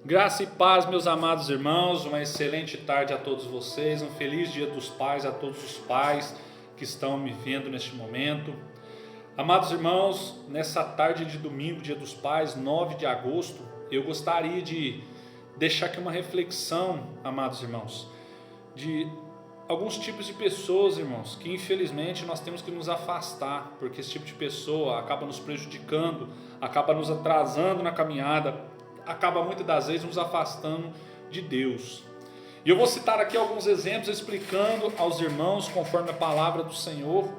Graça e paz, meus amados irmãos, uma excelente tarde a todos vocês, um feliz dia dos pais a todos os pais que estão me vendo neste momento. Amados irmãos, nessa tarde de domingo, dia dos pais, 9 de agosto, eu gostaria de deixar aqui uma reflexão, amados irmãos, de alguns tipos de pessoas, irmãos, que infelizmente nós temos que nos afastar, porque esse tipo de pessoa acaba nos prejudicando, acaba nos atrasando na caminhada, acaba muitas das vezes nos afastando de Deus. E eu vou citar aqui alguns exemplos explicando aos irmãos conforme a palavra do Senhor,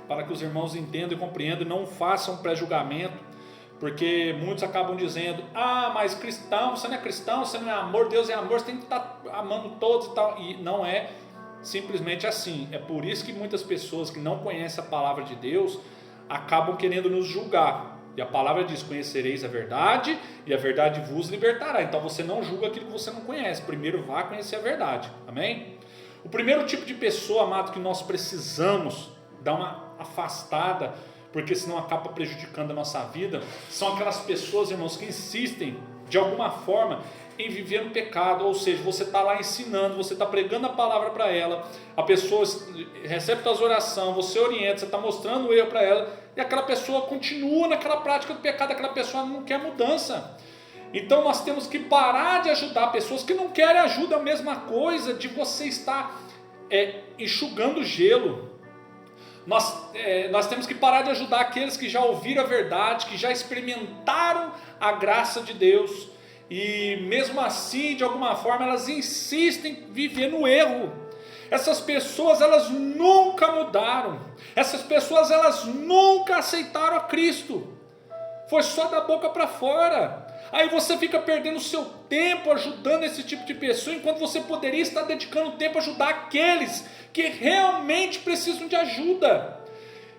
para que os irmãos entendam e compreendam e não façam pré-julgamento, porque muitos acabam dizendo: ah, mas cristão, você não é cristão, você não é amor, Deus é amor, você tem que estar amando todos e tal. E não é simplesmente assim. É por isso que muitas pessoas que não conhecem a palavra de Deus acabam querendo nos julgar. E a palavra diz: conhecereis a verdade e a verdade vos libertará. Então você não julga aquilo que você não conhece. Primeiro vá conhecer a verdade. Amém? O primeiro tipo de pessoa, amado, que nós precisamos dar uma afastada, porque senão acaba prejudicando a nossa vida, são aquelas pessoas, irmãos, que insistem de alguma forma em viver no pecado. Ou seja, você está lá ensinando, você está pregando a palavra para ela, a pessoa recebe as orações, você orienta, você está mostrando o erro para ela, e aquela pessoa continua naquela prática do pecado, aquela pessoa não quer mudança. Então nós temos que parar de ajudar pessoas que não querem ajuda. É a mesma coisa de você estar enxugando gelo. Nós temos que parar de ajudar aqueles que já ouviram a verdade, que já experimentaram a graça de Deus, e mesmo assim, de alguma forma, elas insistem em viver no erro. Essas pessoas, elas nunca mudaram. Essas pessoas, elas nunca aceitaram a Cristo. Foi só da boca para fora. Aí você fica perdendo o seu tempo ajudando esse tipo de pessoa, enquanto você poderia estar dedicando tempo a ajudar aqueles que realmente precisam de ajuda.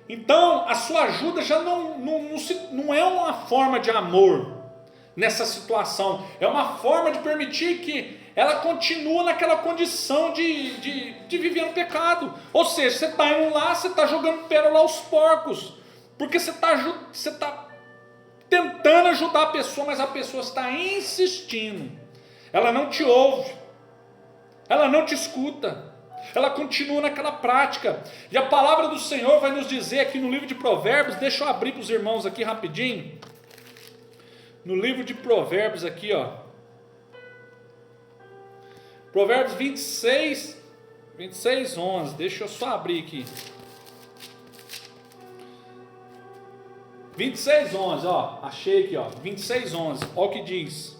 Então, a sua ajuda já não é uma forma de amor nessa situação. É uma forma de permitir que ela continue naquela condição de viver no pecado. Ou seja, você está indo lá, você está jogando pérola aos porcos, porque você está tentando ajudar a pessoa, mas a pessoa está insistindo. Ela não te ouve, ela não te escuta, ela continua naquela prática. E a palavra do Senhor vai nos dizer aqui no livro de Provérbios, deixa eu abrir para os irmãos aqui rapidinho, no livro de Provérbios aqui, ó, Provérbios 26, 11, deixa eu só abrir aqui, 26:11, ó, achei aqui, ó, 26:11, ó o que diz: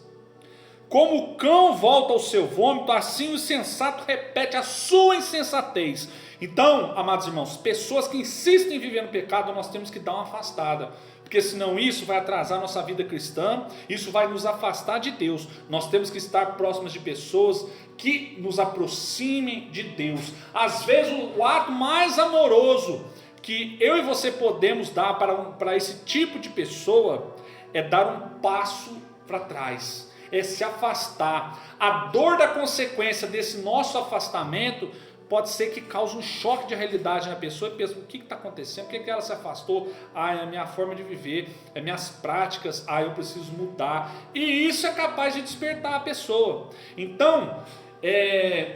como o cão volta ao seu vômito, assim o insensato repete a sua insensatez. Então, amados irmãos, pessoas que insistem em viver no pecado, nós temos que dar uma afastada, porque senão isso vai atrasar a nossa vida cristã, isso vai nos afastar de Deus. Nós temos que estar próximos de pessoas que nos aproximem de Deus. Às vezes o ato mais amoroso que eu e você podemos dar para esse tipo de pessoa é dar um passo para trás, é se afastar. A dor da consequência desse nosso afastamento pode ser que cause um choque de realidade na pessoa, e pensa: o que está acontecendo? Por que ela se afastou? Ah, é a minha forma de viver, é minhas práticas, eu preciso mudar. E isso é capaz de despertar a pessoa. Então,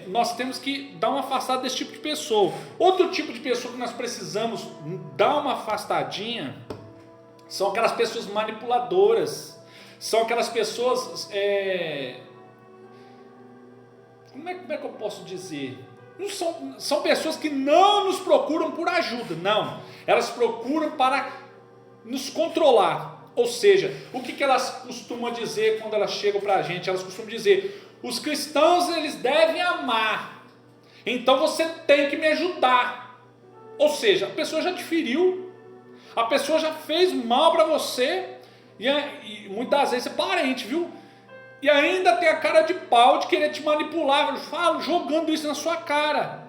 nós temos que dar uma afastada desse tipo de pessoa. Outro tipo de pessoa que nós precisamos dar uma afastadinha são aquelas pessoas manipuladoras. São aquelas pessoas, como é que eu posso dizer? Não são pessoas que não nos procuram por ajuda, não. Elas procuram para nos controlar. Ou seja, o que elas costumam dizer quando elas chegam para a gente? Elas costumam dizer: os cristãos, eles devem amar, então você tem que me ajudar. Ou seja, a pessoa já te feriu, a pessoa já fez mal para você, e muitas vezes é parente, viu? E ainda tem a cara de pau de querer te manipular, jogando isso na sua cara.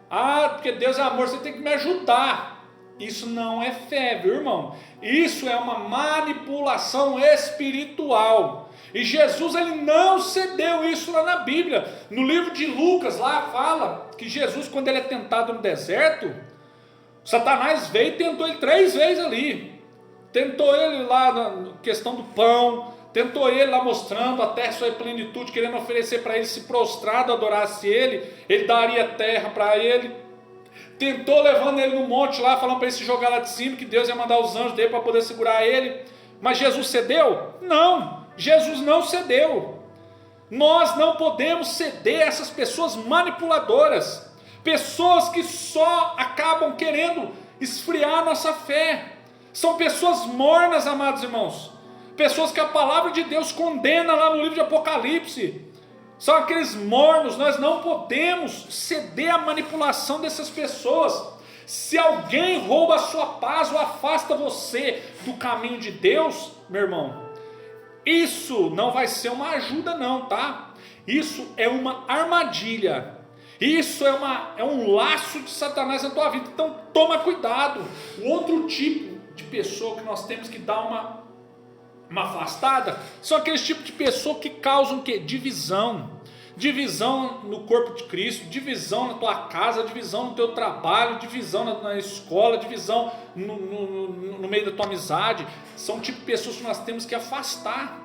Ah, porque Deus é amor, você tem que me ajudar. Isso não é fé, viu, irmão? Isso é uma manipulação espiritual. E Jesus, ele não cedeu isso lá na Bíblia. No livro de Lucas, lá fala que Jesus, quando ele é tentado no deserto, Satanás veio e tentou ele 3 vezes ali. Tentou ele lá na questão do pão, tentou ele lá mostrando até a sua plenitude, querendo oferecer para ele, se prostrado adorasse ele daria terra para ele. Tentou levando ele no monte lá, falando para ele se jogar lá de cima, que Deus ia mandar os anjos dele para poder segurar ele. Mas Jesus cedeu? Não, Jesus não cedeu. Nós não podemos ceder a essas pessoas manipuladoras, pessoas que só acabam querendo esfriar a nossa fé. São pessoas mornas, amados irmãos, pessoas que a palavra de Deus condena lá no livro de Apocalipse. São aqueles mornos. Nós não podemos ceder à manipulação dessas pessoas. Se alguém rouba a sua paz ou afasta você do caminho de Deus, meu irmão, isso não vai ser uma ajuda não, tá? Isso é uma armadilha. Isso é um laço de Satanás na tua vida. Então toma cuidado. O outro tipo de pessoa que nós temos que dar uma afastada são aqueles tipos de pessoa que causam o quê? Divisão. Divisão no corpo de Cristo, divisão na tua casa, divisão no teu trabalho, divisão na escola, divisão no meio da tua amizade. São o tipo de pessoas que nós temos que afastar.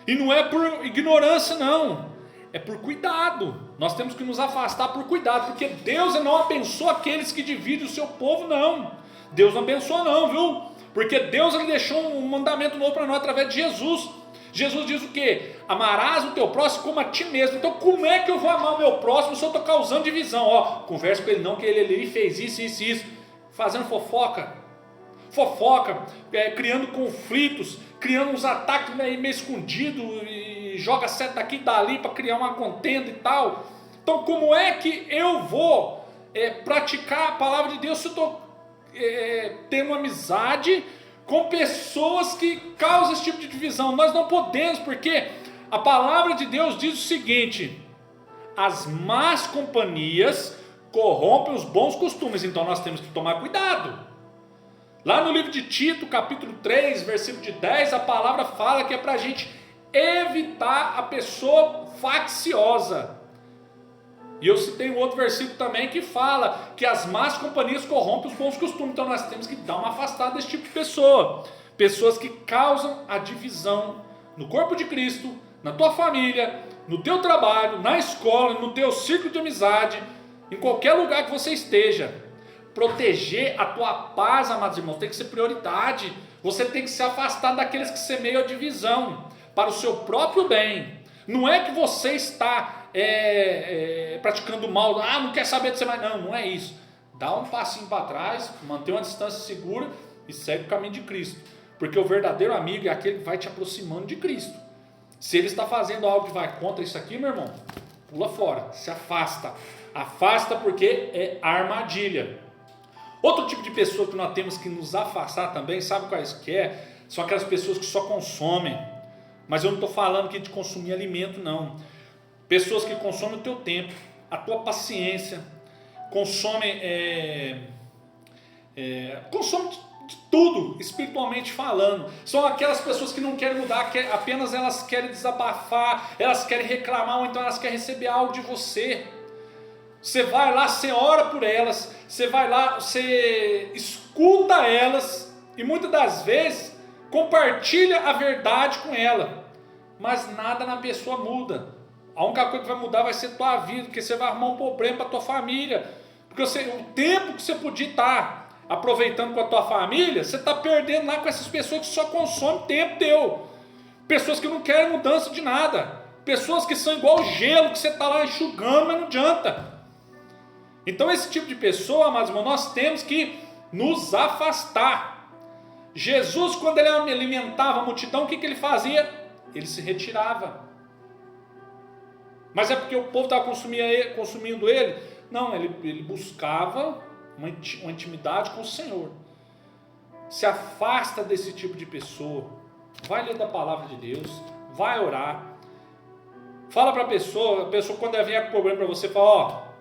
E não é por ignorância não, é por cuidado. Nós temos que nos afastar por cuidado, porque Deus não abençoa aqueles que dividem o seu povo não. Deus não abençoa não, viu? Porque Deus ele deixou um mandamento novo para nós através de Jesus. Jesus diz o quê? Amarás o teu próximo como a ti mesmo. Então como é que eu vou amar o meu próximo se eu estou causando divisão? Conversa com ele não, que ele fez isso, fazendo fofoca, criando conflitos, criando uns ataques meio escondidos, e joga seta daqui e dali para criar uma contenda e tal. Então como é que eu vou praticar a palavra de Deus se eu estou tendo amizade com pessoas que causam esse tipo de divisão? Nós não podemos, porque a palavra de Deus diz o seguinte: as más companhias corrompem os bons costumes. Então nós temos que tomar cuidado. Lá no livro de Tito, capítulo 3, versículo de 10, a palavra fala que é para a gente evitar a pessoa facciosa. E eu citei um outro versículo também que fala que as más companhias corrompem os bons costumes. Então nós temos que dar uma afastada desse tipo de pessoa. Pessoas que causam a divisão no corpo de Cristo, na tua família, no teu trabalho, na escola, no teu círculo de amizade, em qualquer lugar que você esteja. Proteger a tua paz, amados irmãos, tem que ser prioridade. Você tem que se afastar daqueles que semeiam a divisão para o seu próprio bem. Não é que você está praticando mal, não quer saber de você mais. Não é isso. Dá um passinho para trás, mantém uma distância segura e segue o caminho de Cristo. Porque o verdadeiro amigo é aquele que vai te aproximando de Cristo. Se ele está fazendo algo que vai contra isso aqui, meu irmão, pula fora, se afasta. Afasta, porque é armadilha. Outro tipo de pessoa que nós temos que nos afastar também, sabe quais que é? São aquelas pessoas que só consomem. Mas eu não estou falando aqui de consumir alimento não. Pessoas que consomem o teu tempo, a tua paciência, consomem de tudo, espiritualmente falando. São aquelas pessoas que não querem mudar, apenas elas querem desabafar, elas querem reclamar, ou então elas querem receber algo de você. Você vai lá, você ora por elas, você vai lá, você escuta elas, e muitas das vezes compartilha a verdade com ela, mas nada na pessoa muda. A única coisa que vai mudar vai ser a tua vida, porque você vai arrumar um problema para a tua família, porque o tempo que você podia estar aproveitando com a tua família, você está perdendo lá com essas pessoas que só consomem tempo teu, pessoas que não querem mudança de nada, pessoas que são igual gelo, que você está lá enxugando, mas não adianta. Então esse tipo de pessoa, amados irmãos, nós temos que nos afastar. Jesus, quando ele alimentava a multidão, o que ele fazia? Ele se retirava. Mas é porque o povo estava consumindo ele? Não, ele buscava uma intimidade com o Senhor. Se afasta desse tipo de pessoa. Vai ler da palavra de Deus, vai orar. Fala para a pessoa quando ela vier com problema para você, fala,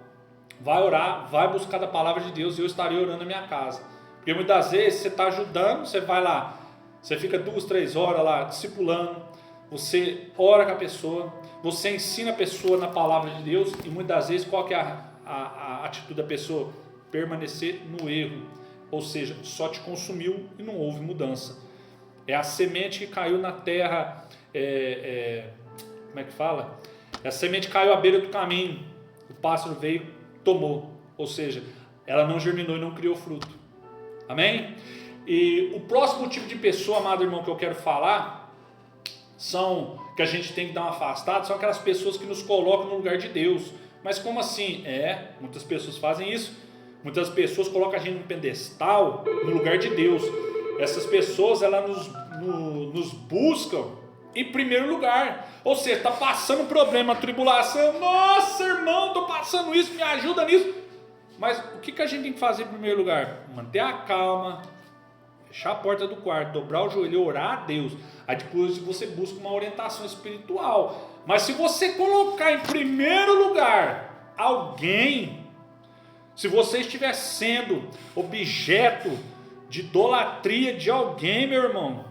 vai orar, vai buscar da palavra de Deus, e eu estarei orando na minha casa. Porque muitas vezes você está ajudando, você vai lá, você fica 2, 3 horas lá discipulando, você ora com a pessoa, você ensina a pessoa na palavra de Deus, e muitas vezes qual que é a atitude da pessoa? Permanecer no erro, ou seja, só te consumiu e não houve mudança. É a semente que caiu na terra como é que fala? A semente caiu à beira do caminho, o pássaro veio e tomou, ou seja, ela não germinou e não criou fruto. Amém? E o próximo tipo de pessoa, amado irmão, que eu quero falar, que a gente tem que dar uma afastada, são aquelas pessoas que nos colocam no lugar de Deus. Mas como assim? Muitas pessoas fazem isso. Muitas pessoas colocam a gente num pedestal, no lugar de Deus. Essas pessoas, elas nos buscam em primeiro lugar. Ou seja, está passando problema, tribulação. Nossa, irmão, estou passando isso, me ajuda nisso. Mas o que a gente tem que fazer em primeiro lugar? Manter a calma, fechar a porta do quarto, dobrar o joelho, orar a Deus. Aí depois você busca uma orientação espiritual. Mas se você colocar em primeiro lugar alguém, se você estiver sendo objeto de idolatria de alguém, meu irmão,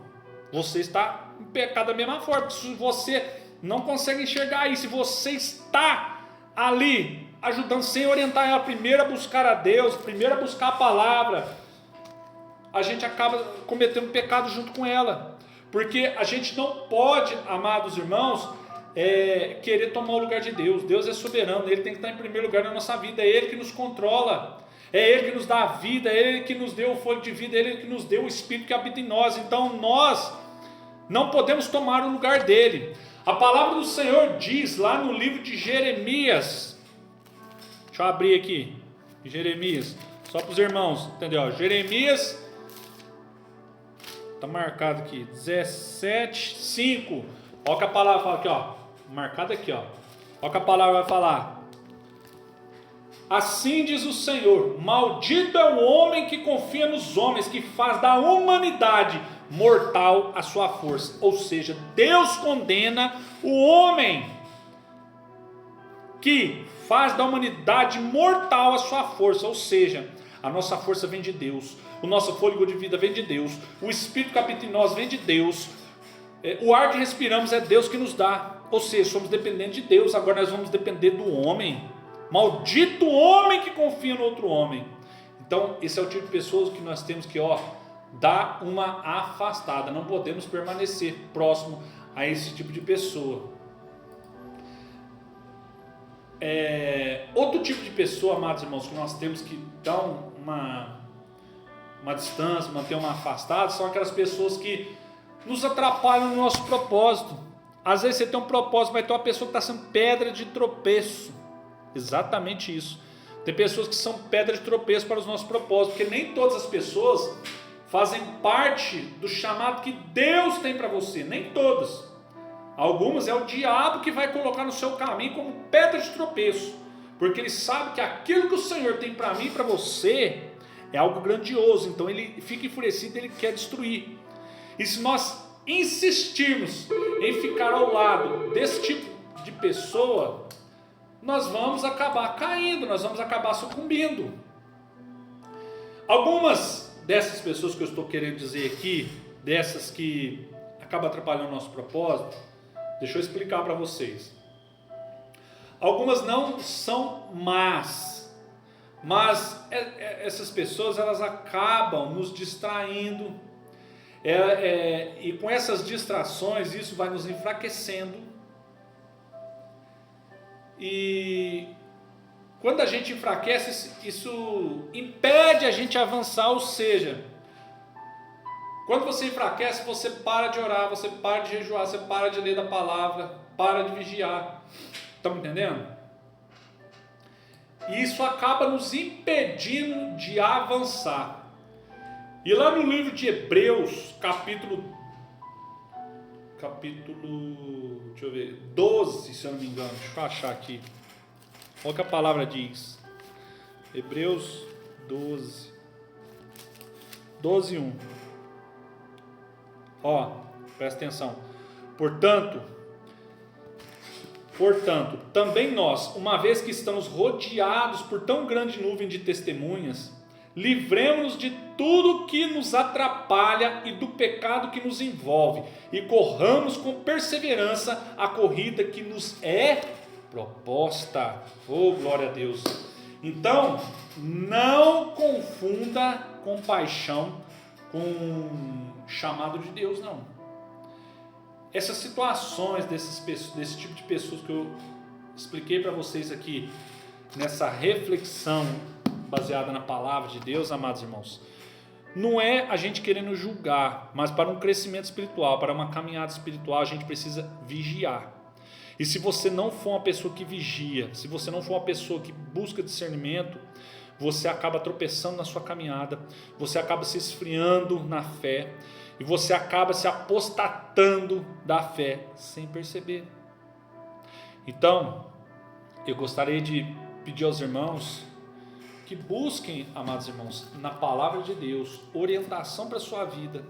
você está em pecado da mesma forma. Porque se você não consegue enxergar isso, se você está ali ajudando sem orientar ela primeiro a buscar a Deus, primeiro a buscar a palavra, a gente acaba cometendo pecado junto com ela. Porque a gente não pode, amados irmãos, querer tomar o lugar de Deus. Deus é soberano, Ele tem que estar em primeiro lugar na nossa vida. É Ele que nos controla, é Ele que nos dá a vida, é Ele que nos deu o fôlego de vida, é Ele que nos deu o Espírito que habita em nós. Então nós não podemos tomar o lugar dele. A palavra do Senhor diz lá no livro de Jeremias, deixa eu abrir aqui, Jeremias, só para os irmãos, entendeu? Jeremias, está marcado aqui, 17:5. Olha o que a palavra fala aqui, ó. Marcado aqui, ó. Olha o que a palavra vai falar. Assim diz o Senhor: maldito é o homem que confia nos homens, que faz da humanidade mortal a sua força. Ou seja, Deus condena o homem que faz da humanidade mortal a sua força. Ou seja, a nossa força vem de Deus, o nosso fôlego de vida vem de Deus, o Espírito que habita em nós vem de Deus, o ar que respiramos é Deus que nos dá. Ou seja, somos dependentes de Deus. Agora nós vamos depender do homem. Maldito homem que confia no outro homem. Então esse é o tipo de pessoas que nós temos que dar uma afastada. Não podemos permanecer próximo a esse tipo de pessoa. Outro tipo de pessoa, amados irmãos, que nós temos que dar uma distância, manter uma afastada, são aquelas pessoas que nos atrapalham no nosso propósito. Às vezes você tem um propósito, vai ter uma pessoa que está sendo pedra de tropeço. Exatamente isso. Tem pessoas que são pedra de tropeço para os nossos propósitos, porque nem todas as pessoas fazem parte do chamado que Deus tem para você, nem todas. Algumas é o diabo que vai colocar no seu caminho como pedra de tropeço, porque ele sabe que aquilo que o Senhor tem para mim e para você é algo grandioso, então ele fica enfurecido, ele quer destruir. E se nós insistirmos em ficar ao lado desse tipo de pessoa, nós vamos acabar caindo, nós vamos acabar sucumbindo. Algumas dessas pessoas que eu estou querendo dizer aqui, dessas que acabam atrapalhando o nosso propósito, deixa eu explicar para vocês. Algumas não são más, mas essas pessoas elas acabam nos distraindo, e com essas distrações isso vai nos enfraquecendo. E quando a gente enfraquece, isso impede a gente avançar. Ou seja, quando você enfraquece, você para de orar, você para de jejuar, você para de ler da palavra, para de vigiar. Estão me entendendo? E isso acaba nos impedindo de avançar. E lá no livro de Hebreus, capítulo deixa eu ver, 12, se eu não me engano, deixa eu achar aqui. Olha o que a palavra diz. Hebreus 12:1. Presta atenção. Portanto, também nós, uma vez que estamos rodeados por tão grande nuvem de testemunhas, livremos-nos de tudo que nos atrapalha e do pecado que nos envolve, e corramos com perseverança a corrida que nos é proposta. Oh, glória a Deus! Então, não confunda compaixão com chamado de Deus, não. essas situações desse tipo de pessoas que eu expliquei para vocês aqui, nessa reflexão baseada na palavra de Deus, amados irmãos, não é a gente querendo julgar, mas para um crescimento espiritual, para uma caminhada espiritual, a gente precisa vigiar. E se você não for uma pessoa que vigia, se você não for uma pessoa que busca discernimento, você acaba tropeçando na sua caminhada, você acaba se esfriando na fé, e você acaba se apostatando da fé sem perceber. Então, eu gostaria de pedir aos irmãos que busquem, amados irmãos, na palavra de Deus, orientação para a sua vida.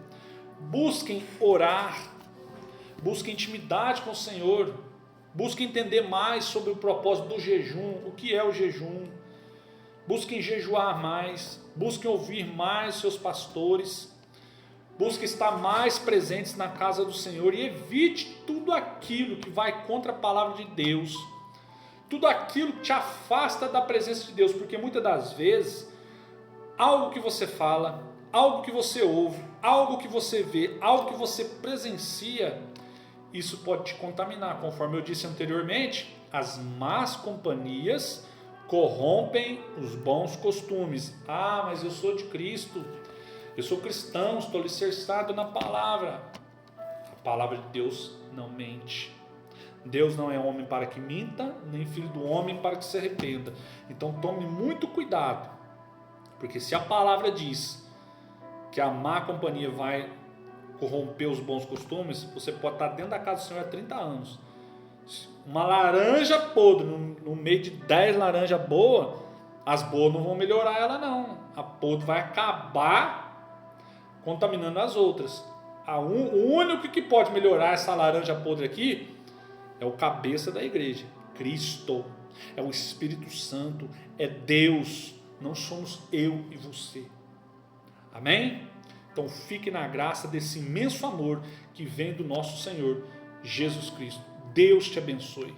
Busquem orar, busquem intimidade com o Senhor, busquem entender mais sobre o propósito do jejum, o que é o jejum. Busquem jejuar mais, busquem ouvir mais seus pastores, busquem estar mais presentes na casa do Senhor e evite tudo aquilo que vai contra a palavra de Deus. Tudo aquilo que te afasta da presença de Deus, porque muitas das vezes, algo que você fala, algo que você ouve, algo que você vê, algo que você presencia, isso pode te contaminar. Conforme eu disse anteriormente, as más companhias corrompem os bons costumes. Ah, mas eu sou de Cristo, eu sou cristão, estou alicerçado na palavra. A palavra de Deus não mente. Deus não é homem para que minta, nem filho do homem para que se arrependa. Então tome muito cuidado, porque se a palavra diz que a má companhia vai corromper os bons costumes, você pode estar dentro da casa do Senhor há 30 anos. Uma laranja podre no meio de 10 laranjas boas, as boas não vão melhorar ela não. A podre vai acabar contaminando as outras. O único que pode melhorar essa laranja podre aqui é o cabeça da igreja, Cristo, é o Espírito Santo, é Deus, não somos eu e você. Amém? Então fique na graça desse imenso amor que vem do nosso Senhor Jesus Cristo. Deus te abençoe.